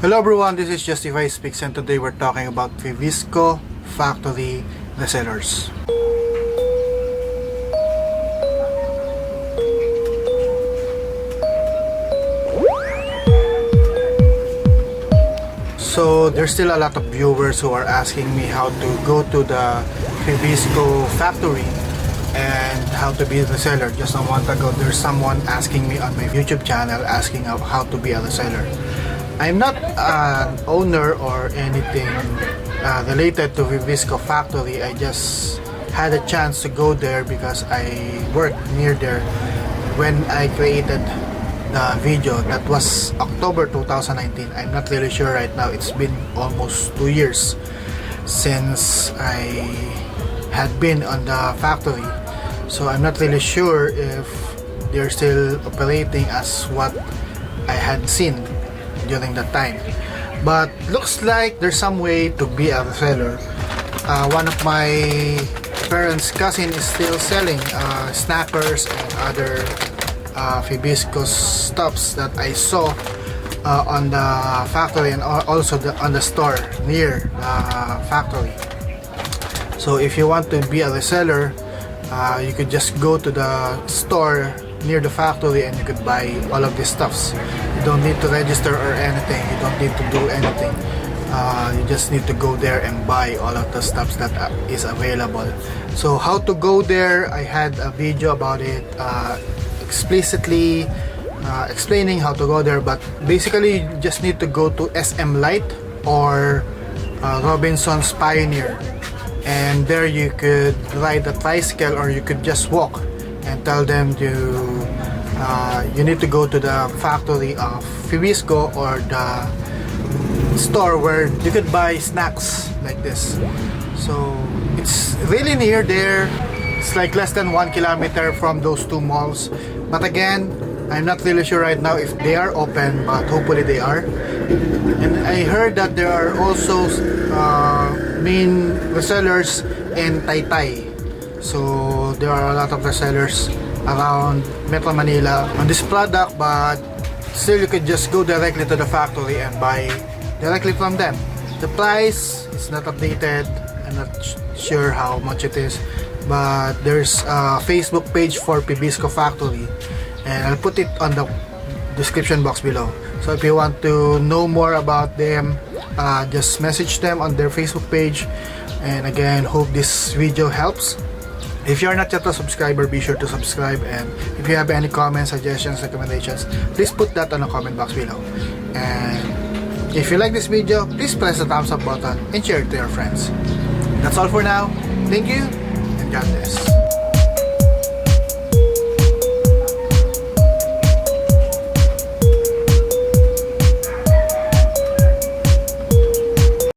Hello everyone, this is Justify Speaks and today we're talking about Fibisco factory resellers. So there's still a lot of viewers who are asking me how to go to the Fibisco factory and how to be a reseller. Just a month ago, there's someone asking me on my YouTube channel asking how to be a reseller. I'm not an owner or anything related to Fibisco factory. I just had a chance to go there because I worked near there when I created the video. That was October 2019. I'm not really sure right now. It's been almost 2 years since I had been on the factory, so I'm not really sure if they're still operating as what I had seen during that time. But looks like there's some way to be a reseller. One of my parents' cousin is still selling snappers and other Fibisco stuffs that I saw on the factory and also on the store near the factory. So if you want to be a reseller, you could just go to the store near the factory and you could buy all of these stuffs. You don't need to register or anything. You don't need to do anything. You just need to go there and buy all of the stuffs that is available. So how to go there, I had a video about it explicitly explaining how to go there, but basically you just need to go to SM Light or Robinson's Pioneer, and there you could ride a tricycle or you could just walk and tell them you need to go to the factory of Fibisco or the store where you could buy snacks like this. So it's really near there. It's like less than 1 kilometer from those two malls, but again, I'm not really sure right now if they are open, but hopefully they are. And I heard that there are also main resellers in Taytay. So there are a lot of resellers around Metro Manila on this product, but still you could just go directly to the factory and buy directly from them. The price is not updated. I'm not sure how much it is, but there's a Facebook page for Fibisco factory and I'll put it on the description box below. So if you want to know more about them, just message them on their Facebook page. And again, hope this video helps. If you are not yet a subscriber, be sure to subscribe, and if you have any comments, suggestions, recommendations, please put that on the comment box below. And if you like this video, please press the thumbs up button and share it to your friends. That's all for now. Thank you and God bless.